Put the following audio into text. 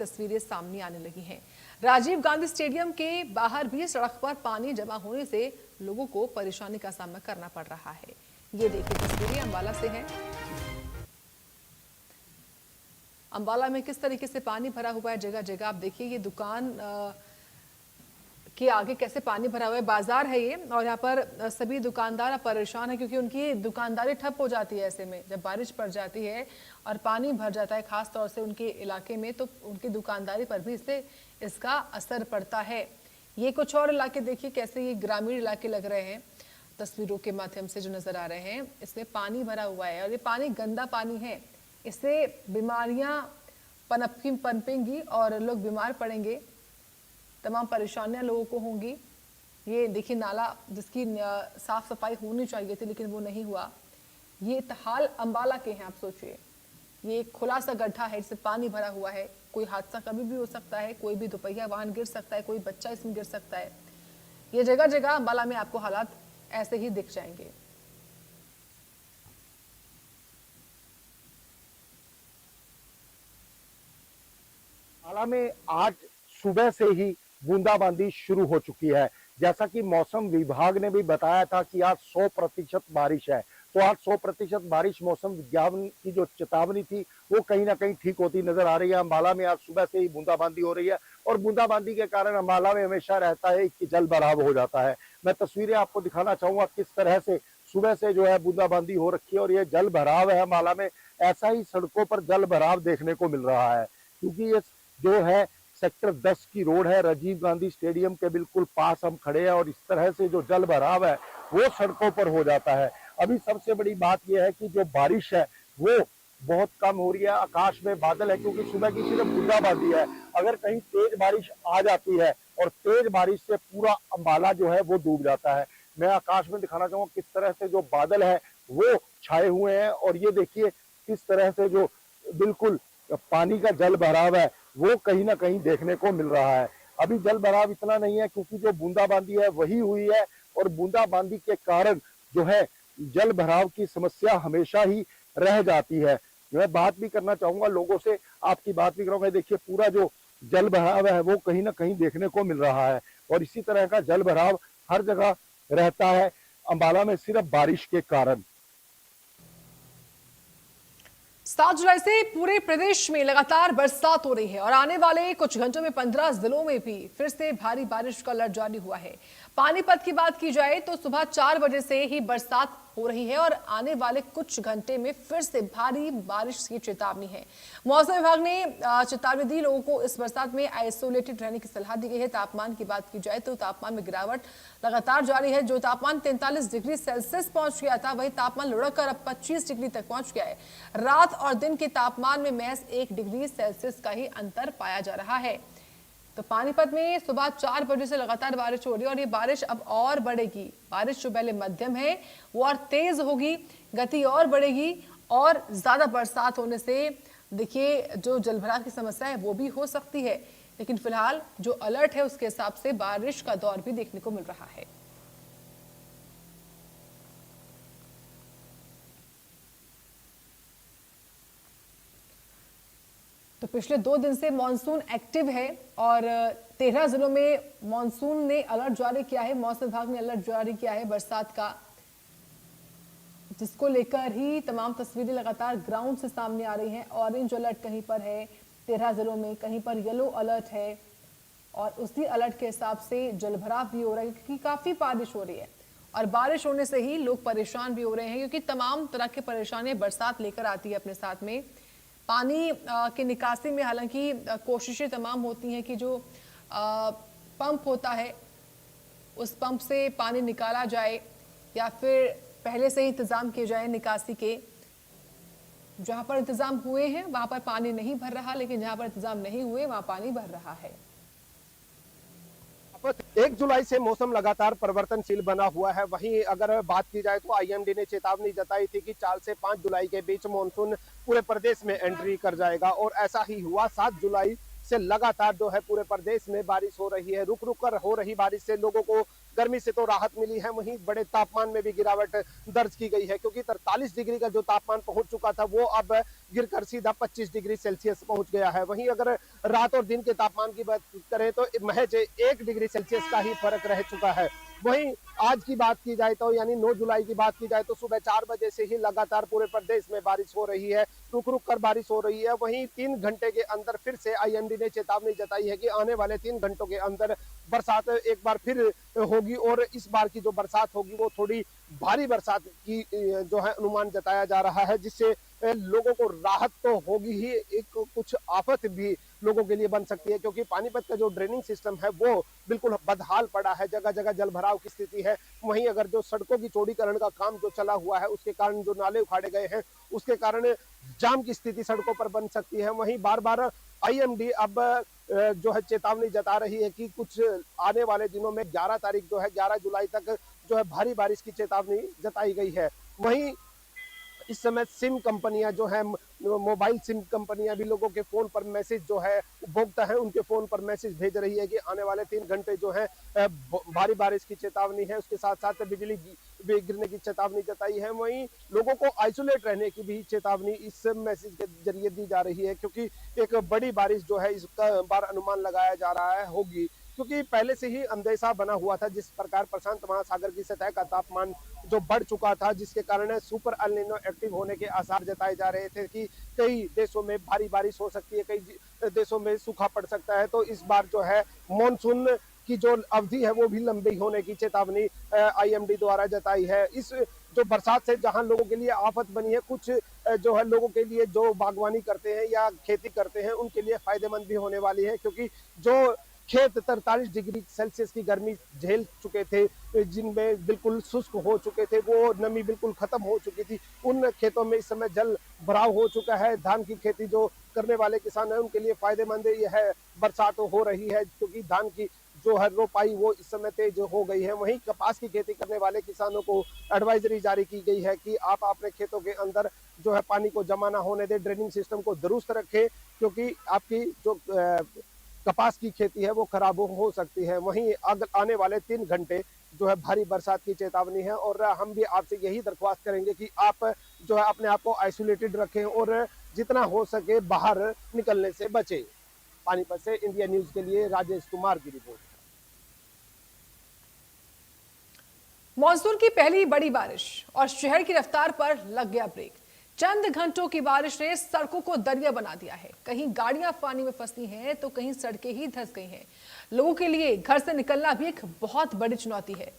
तस्वीरें सामने आने लगी हैं। राजीव गांधी स्टेडियम के बाहर भी सड़क पर पानी जमा होने से लोगों को परेशानी का सामना करना पड़ रहा है। ये देखिए तस्वीरें अंबाला से हैं। अंबाला में किस तरीके से पानी भरा हुआ है जगह जगह। आप देखिए ये दुकान के आगे कैसे पानी भरा हुआ है। बाजार है ये और यहाँ पर सभी दुकानदार परेशान है क्योंकि उनकी दुकानदारी ठप हो जाती है ऐसे में जब बारिश पड़ जाती है और पानी भर जाता है, खास तौर से उनके इलाके में, तो उनकी दुकानदारी पर भी इसका असर पड़ता है। ये कुछ और इलाके देखिए कैसे ये ग्रामीण इलाके लग रहे हैं तस्वीरों के माध्यम से जो नजर आ रहे हैं। इसमें पानी भरा हुआ है और ये पानी गंदा पानी है। इससे बीमारियां पनपेंगी और लोग बीमार पड़ेंगे। तमाम परेशानियां लोगों को होंगी। ये देखिए नाला जिसकी साफ सफाई होनी चाहिए थी लेकिन वो नहीं हुआ। ये हाल अंबाला के हैं। आप सोचिए ये एक खुला सा गड्ढा है जिससे पानी भरा हुआ है। कोई हादसा कभी भी हो सकता है, कोई भी दोपहिया वाहन गिर सकता है, कोई बच्चा इसमें गिर सकता है। ये जगह जगह अंबाला में आपको हालात ऐसे ही दिख जाएंगे। अंबाला में आज सुबह से ही बूंदाबांदी शुरू हो चुकी है। जैसा कि मौसम विभाग ने भी बताया था कि आज 100% बारिश है, तो आज 100% बारिश मौसम विज्ञान की जो चेतावनी थी वो कहीं ना कहीं ठीक होती नजर आ रही है। अंबाला में आज सुबह से ही बूंदाबांदी हो रही है और बूंदाबांदी के कारण अंबाला में हमेशा रहता है कि जल भराव हो जाता है। मैं तस्वीरें आपको दिखाना चाहूंगा किस तरह से सुबह से जो है बूंदाबांदी हो रखी है और ये जल भराव है अंबाला में। ऐसा ही सड़कों पर जल भराव देखने को मिल रहा है क्योंकि ये जो है सेक्टर 10 की रोड है, राजीव गांधी स्टेडियम के बिल्कुल पास हम खड़े हैं और इस तरह से जो जल भराव है वो सड़कों पर हो जाता है। अभी सबसे बड़ी बात यह है कि जो बारिश है वो बहुत कम हो रही है। आकाश में बादल है क्योंकि सुबह की सिर्फ बूंदाबांदी है। अगर कहीं तेज बारिश आ जाती है और तेज बारिश से पूरा अंबाला जो है वो डूब जाता है। मैं आकाश में दिखाना चाहूंगा किस तरह से जो बादल है वो छाए हुए हैं और ये देखिए किस तरह से जो बिल्कुल पानी का जल भराव है वो कहीं ना कहीं देखने को मिल रहा है। अभी जल भराव इतना नहीं है क्योंकि जो बूंदाबांदी है वही हुई है और बूंदाबांदी के कारण जो है जल भराव की समस्या हमेशा ही रह जाती है। मैं बात भी करना चाहूंगा लोगों से, आपकी बात भी करूंगा। देखिए पूरा जो जल भराव है वो कहीं ना कहीं देखने को मिल रहा है और इसी तरह का जल भराव हर जगह रहता है अंबाला में सिर्फ बारिश के कारण। 7 जुलाई से पूरे प्रदेश में लगातार बरसात हो रही है और आने वाले कुछ घंटों में 15 जिलों में भी फिर से भारी बारिश का अलर्ट जारी हुआ है। पानीपत की बात की जाए तो सुबह 4 बजे से ही बरसात हो रही है और आने वाले कुछ घंटे में फिर से भारी बारिश की चेतावनी है। मौसम विभाग ने चेतावनी दी, लोगों को इस बरसात में आइसोलेटेड रहने की सलाह दी गई है। तापमान की बात की जाए तो तापमान में गिरावट लगातार जारी है। जो तापमान 43 डिग्री सेल्सियस पहुंच गया था वही तापमान लुढ़ककर अब 25 डिग्री तक पहुंच गया है। रात और दिन के तापमान में महज 1 डिग्री सेल्सियस का ही अंतर पाया जा रहा है। तो पानीपत में सुबह 4 बजे से लगातार बारिश हो रही है और ये बारिश अब और बढ़ेगी। बारिश जो पहले मध्यम है वो और तेज होगी, गति और बढ़ेगी और ज्यादा बरसात होने से देखिए जो जलभराव की समस्या है वो भी हो सकती है। लेकिन फिलहाल जो अलर्ट है उसके हिसाब से बारिश का दौर भी देखने को मिल रहा है। तो पिछले 2 दिन से मॉनसून एक्टिव है और 13 जिलों में मॉनसून ने अलर्ट जारी किया है। मौसम विभाग ने अलर्ट जारी किया है बरसात का, जिसको लेकर ही तमाम तस्वीरें लगातार ग्राउंड से सामने आ रही हैं। ऑरेंज अलर्ट कहीं पर है 13 जिलों में, कहीं पर येलो अलर्ट है और उसी अलर्ट के हिसाब से जलभराव भी हो रहा है क्योंकि काफी बारिश हो रही है और बारिश होने से ही लोग परेशान भी हो रहे हैं क्योंकि तमाम तरह की परेशानियां बरसात लेकर आती है अपने साथ में। पानी की निकासी में हालांकि कोशिशें तमाम होती हैं कि जो पंप होता है उस पंप से पानी निकाला जाए या फिर पहले से ही इंतजाम किए जाए निकासी के। जहां पर इंतजाम हुए हैं वहां पर पानी नहीं भर रहा, लेकिन जहां पर इंतजाम नहीं हुए वहां पानी भर रहा है। 1 जुलाई से मौसम लगातार परिवर्तनशील बना हुआ है। वहीं अगर बात की जाए तो आईएमडी ने चेतावनी जताई थी कि 4 से 5 जुलाई के बीच मानसून पूरे प्रदेश में एंट्री कर जाएगा और ऐसा ही हुआ। 7 जुलाई से लगातार जो है पूरे प्रदेश में बारिश हो रही है। रुक रुक कर हो रही बारिश से लोगों को गर्मी से तो राहत मिली है, वहीं बड़े तापमान में भी गिरावट दर्ज की गई है, क्योंकि 43 डिग्री का जो तापमान पहुंच चुका था वो अब गिरकर सीधा 25 डिग्री सेल्सियस पहुंच गया है। वहीं अगर रात और दिन के तापमान की बात करें तो महज 1 डिग्री सेल्सियस का ही फर्क रह चुका है। वहीं आज की बात की जाए तो यानी 9 जुलाई की बात की जाए तो सुबह 4 बजे से ही लगातार पूरे प्रदेश में बारिश हो रही है, रुक रुक कर बारिश हो रही है। वहीं 3 घंटे के अंदर फिर से आईएमडी ने चेतावनी जताई है कि आने वाले 3 घंटों के अंदर बरसात एक बार फिर होगी, और इस बार की जो बरसात होगी वो थोड़ी भारी बरसात की जो है अनुमान जताया जा रहा है, जिससे लोगों को राहत तो होगी ही, एक कुछ आफत भी लोगों के लिए बन सकती है, क्योंकि पानीपत का जो ड्रेनिंग सिस्टम है वो बिल्कुल बदहाल पड़ा है, जगह जगह जल भराव की स्थिति है। वहीं अगर जो सड़कों की चौड़ीकरण का काम जो चला हुआ है उसके कारण जो नाले उखाड़े गए हैं उसके कारण जाम की स्थिति सड़कों पर बन सकती है। वहीं बार बार आईएमडी अब जो है चेतावनी जता रही है कि कुछ आने वाले दिनों में 11 तारीख जो है 11 जुलाई तक जो है भारी बारिश की चेतावनी जताई गई है। वहीं इस समय सिम कंपनियां जो है, मोबाइल सिम कंपनियां भी लोगों के फोन पर मैसेज जो है, उपभोक्ता है उनके फोन पर मैसेज भेज रही है कि आने वाले 3 घंटे जो है भारी बारिश की चेतावनी है, उसके साथ साथ बिजली भी गिरने की चेतावनी जताई है। वहीं लोगों को आइसोलेट रहने की भी चेतावनी इस मैसेज के जरिए दी जा रही है, क्योंकि एक बड़ी बारिश जो है इसका बार अनुमान लगाया जा रहा है होगी, क्योंकि पहले से ही अंदेशा बना हुआ था। जिस प्रकार प्रशांत महासागर की सतह का तापमान जो बढ़ चुका था, जिसके कारण सुपर एल नीनो एक्टिव होने के आसार जताए जा रहे थे कि कई देशों में भारी बारिश हो सकती है, कई देशों में सूखा पड़ सकता है। तो इस बार जो है मॉनसून की जो अवधि है वो भी लंबी होने की चेतावनी आईएमडी द्वारा जताई है। इस जो बरसात से जहां लोगों के लिए आफत बनी है, कुछ जो है लोगों के लिए जो बागवानी करते हैं या खेती करते हैं उनके लिए फायदेमंद भी होने वाली है, क्योंकि जो खेत 43 डिग्री सेल्सियस की गर्मी झेल चुके थे, जिनमें बिल्कुल शुष्क हो चुके थे, वो नमी बिल्कुल खत्म हो चुकी थी, उन खेतों में इस समय जल भराव हो चुका है। धान की खेती जो करने वाले किसान हैं उनके लिए फायदेमंद यह है बरसात हो रही है, क्योंकि धान की जो है रोपाई वो इस समय तेज हो गई है। वहीं कपास की खेती करने वाले किसानों को एडवाइजरी जारी की गई है कि आप अपने खेतों के अंदर जो है पानी को जमा ना होने दें, ड्रेनिंग सिस्टम को दुरुस्त रखें, क्योंकि आपकी जो कपास की खेती है वो खराब हो सकती है। वहीं आने वाले 3 घंटे जो है भारी बरसात की चेतावनी है, और हम भी आपसे यही दरख्वास्त करेंगे कि आप जो है अपने आप को आइसोलेटेड रखें और जितना हो सके बाहर निकलने से बचें। पानीपत से इंडिया न्यूज के लिए राजेश कुमार की रिपोर्ट। मॉनसून की पहली बड़ी बारिश और शहर की रफ्तार पर लग गया ब्रेक। चंद घंटों की बारिश ने सड़कों को दरिया बना दिया है। कहीं गाड़ियां पानी में फंसी हैं तो कहीं सड़कें ही धंस गई हैं। लोगों के लिए घर से निकलना भी एक बहुत बड़ी चुनौती है।